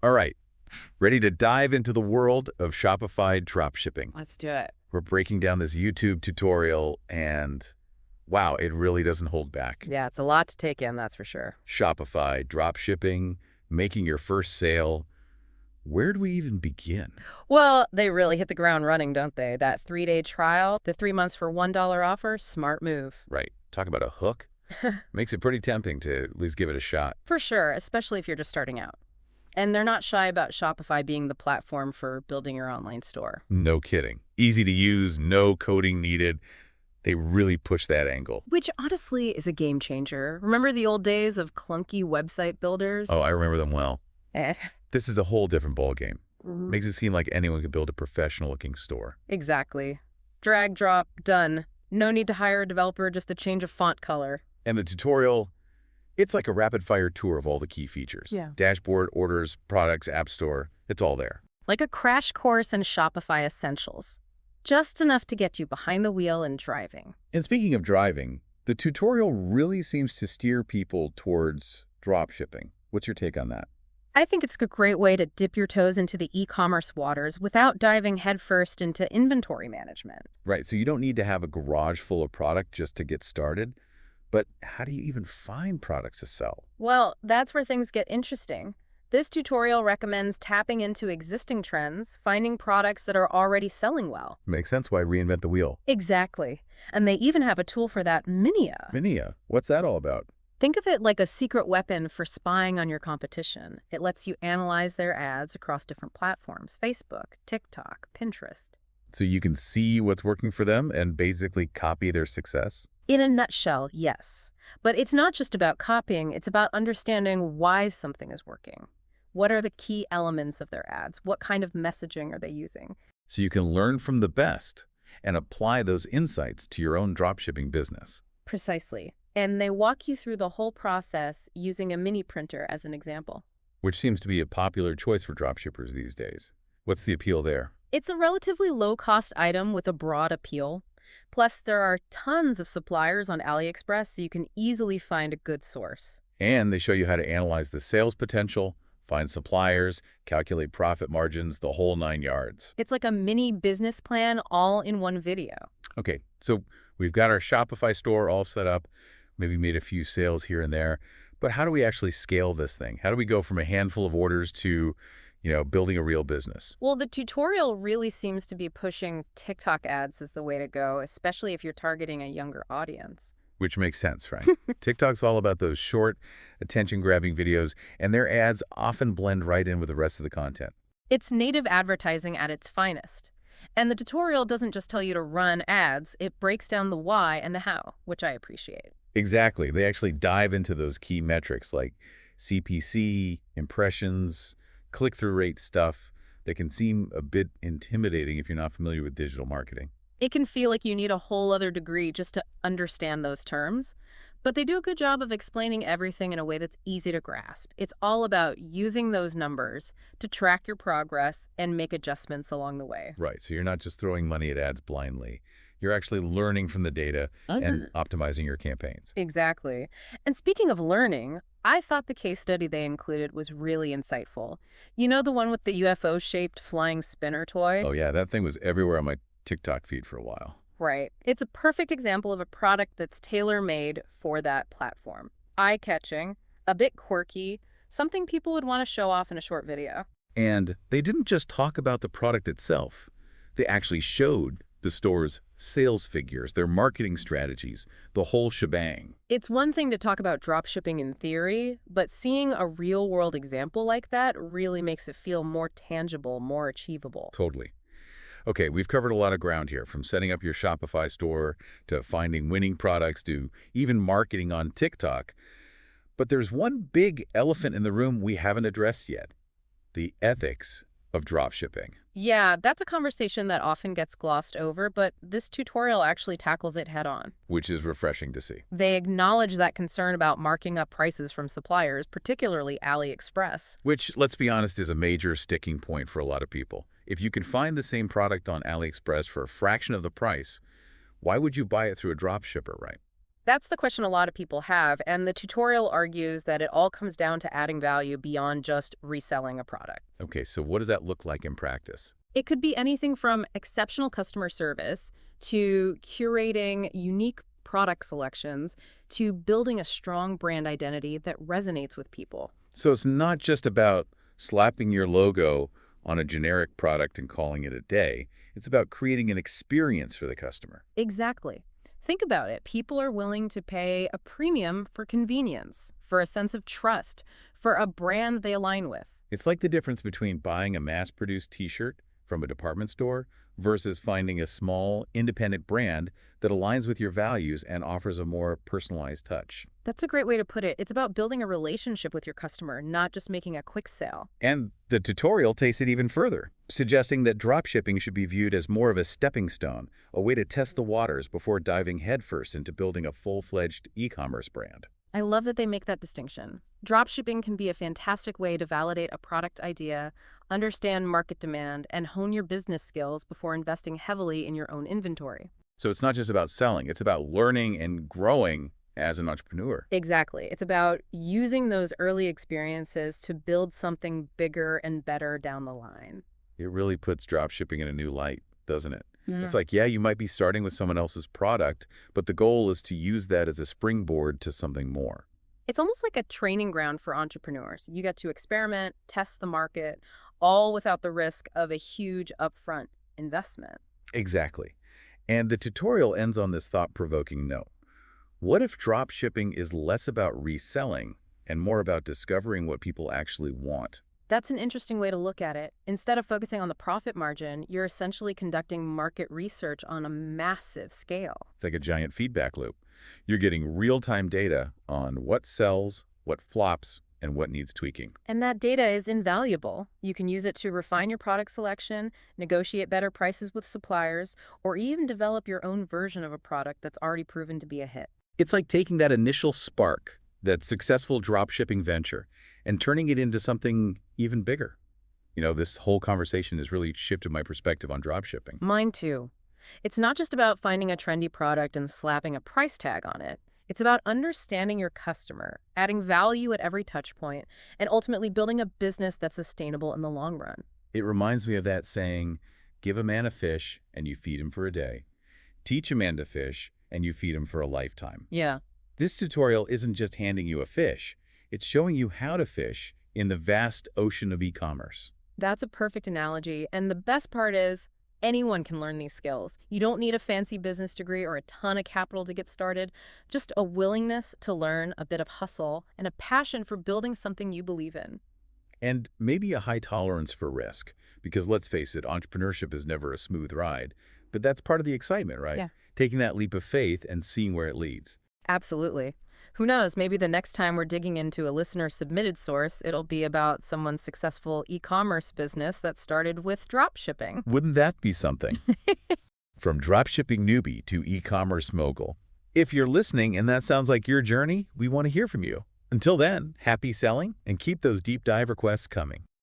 All right, ready to dive into the world of Shopify dropshipping. Let's do it. We're breaking down this YouTube tutorial and wow, it really doesn't hold back. Yeah, it's a lot to take in, that's for sure. Shopify dropshipping, making your first sale. Where do we even begin? Well, they really hit the ground running, don't they? That 3-day trial, the 3 months for $1 offer, smart move. Right, talk about a hook. Makes it pretty tempting to at least give it a shot. For sure, especially if you're just starting out. And they're not shy about Shopify being the platform for building your online store. No kidding. Easy to use, no coding needed. They really push that angle. Which honestly is a game changer. Remember the old days of clunky website builders? Oh, I remember them well. Eh. This is a whole different ballgame. Mhm. Makes it seem like anyone could build a professional-looking store. Exactly. Drag, drop, done. No need to hire a developer, just a change of font color. And the tutorial, it's like a rapid-fire tour of all the key features. Yeah. Dashboard, orders, products, app store, it's all there. Like a crash course in Shopify essentials. Just enough to get you behind the wheel and driving. And speaking of driving, the tutorial really seems to steer people towards dropshipping. What's your take on that? I think it's a great way to dip your toes into the e-commerce waters without diving headfirst into inventory management. Right, so you don't need to have a garage full of product just to get started. But how do you even find products to sell? Well, that's where things get interesting. This tutorial recommends tapping into existing trends, finding products that are already selling well. Makes sense. Why reinvent the wheel? Exactly. And they even have a tool for that, Minia. Minia, what's that all about? Think of it like a secret weapon for spying on your competition. It lets you analyze their ads across different platforms: Facebook, TikTok, Pinterest. So you can see what's working for them and basically copy their success? In a nutshell, yes. But it's not just about copying, it's about understanding why something is working. What are the key elements of their ads? What kind of messaging are they using? So you can learn from the best and apply those insights to your own dropshipping business. Precisely. And they walk you through the whole process using a mini printer as an example. Which seems to be a popular choice for dropshippers these days. What's the appeal there? It's a relatively low-cost item with a broad appeal. Plus, there are tons of suppliers on AliExpress, so you can easily find a good source. And they show you how to analyze the sales potential, find suppliers, calculate profit margins, the whole 9 yards. It's like a mini business plan all in one video. Okay, so we've got our Shopify store all set up, maybe made a few sales here and there, but how do we actually scale this thing? How do we go from a handful of orders to, building a real business? Well, the tutorial really seems to be pushing TikTok ads as the way to go, especially if you're targeting a younger audience. Which makes sense, right? TikTok's all about those short, attention-grabbing videos, and their ads often blend right in with the rest of the content. It's native advertising at its finest. And the tutorial doesn't just tell you to run ads, it breaks down the why and the how, which I appreciate. Exactly. They actually dive into those key metrics like CPC, impressions, click-through rate stuff that can seem a bit intimidating if you're not familiar with digital marketing. It can feel like you need a whole other degree just to understand those terms, but they do a good job of explaining everything in a way that's easy to grasp. It's all about using those numbers to track your progress and make adjustments along the way. Right, so you're not just throwing money at ads blindly. You're actually learning from the data and optimizing your campaigns. Exactly. And speaking of learning, I thought the case study they included was really insightful. You know, the one with the UFO-shaped flying spinner toy? Oh yeah, that thing was everywhere on my TikTok feed for a while. Right. It's a perfect example of a product that's tailor-made for that platform. Eye-catching, a bit quirky, something people would want to show off in a short video. And they didn't just talk about the product itself. They actually showed the store's sales figures, their marketing strategies, the whole shebang. It's one thing to talk about dropshipping in theory, but seeing a real-world example like that really makes it feel more tangible, more achievable. Totally. Okay, we've covered a lot of ground here, from setting up your Shopify store to finding winning products to even marketing on TikTok. But there's one big elephant in the room we haven't addressed yet: the ethics of dropshipping. Yeah, that's a conversation that often gets glossed over, but this tutorial actually tackles it head-on. Which is refreshing to see. They acknowledge that concern about marking up prices from suppliers, particularly AliExpress. Which, let's be honest, is a major sticking point for a lot of people. If you can find the same product on AliExpress for a fraction of the price, why would you buy it through a dropshipper, right? That's the question a lot of people have, and the tutorial argues that it all comes down to adding value beyond just reselling a product. Okay, so what does that look like in practice? It could be anything from exceptional customer service to curating unique product selections to building a strong brand identity that resonates with people. So it's not just about slapping your logo on a generic product and calling it a day. It's about creating an experience for the customer. Exactly. Think about it. People are willing to pay a premium for convenience, for a sense of trust, for a brand they align with. It's like the difference between buying a mass-produced t-shirt from a department store versus finding a small, independent brand that aligns with your values and offers a more personalized touch. That's a great way to put it. It's about building a relationship with your customer, not just making a quick sale. And the tutorial takes it even further, suggesting that dropshipping should be viewed as more of a stepping stone, a way to test the waters before diving headfirst into building a full-fledged e-commerce brand. I love that they make that distinction. Dropshipping can be a fantastic way to validate a product idea, understand market demand, and hone your business skills before investing heavily in your own inventory. So it's not just about selling, it's about learning and growing as an entrepreneur. Exactly. It's about using those early experiences to build something bigger and better down the line. It really puts dropshipping in a new light, doesn't it? Yeah. It's like, yeah, you might be starting with someone else's product, but the goal is to use that as a springboard to something more. It's almost like a training ground for entrepreneurs. You get to experiment, test the market, all without the risk of a huge upfront investment. Exactly. And the tutorial ends on this thought-provoking note. What if dropshipping is less about reselling and more about discovering what people actually want? That's an interesting way to look at it. Instead of focusing on the profit margin, you're essentially conducting market research on a massive scale. It's like a giant feedback loop. You're getting real-time data on what sells, what flops, and what needs tweaking. And that data is invaluable. You can use it to refine your product selection, negotiate better prices with suppliers, or even develop your own version of a product that's already proven to be a hit. It's like taking that initial spark, that successful dropshipping venture, and turning it into something even bigger. This whole conversation has really shifted my perspective on dropshipping. Mine too. It's not just about finding a trendy product and slapping a price tag on it. It's about understanding your customer, adding value at every touch point, and ultimately building a business that's sustainable in the long run. It reminds me of that saying, give a man a fish and you feed him for a day. Teach a man to fish and you feed him for a lifetime. Yeah. This tutorial isn't just handing you a fish, it's showing you how to fish in the vast ocean of e-commerce. That's a perfect analogy, and the best part is anyone can learn these skills. You don't need a fancy business degree or a ton of capital to get started, just a willingness to learn, a bit of hustle, and a passion for building something you believe in. And maybe a high tolerance for risk, because let's face it, entrepreneurship is never a smooth ride, but that's part of the excitement, right? Yeah. Taking that leap of faith and seeing where it leads. Absolutely. Who knows, maybe the next time we're digging into a listener-submitted source, it'll be about someone's successful e-commerce business that started with drop shipping. Wouldn't that be something? From dropshipping newbie to e-commerce mogul. If you're listening and that sounds like your journey, we want to hear from you. Until then, happy selling and keep those deep dive requests coming.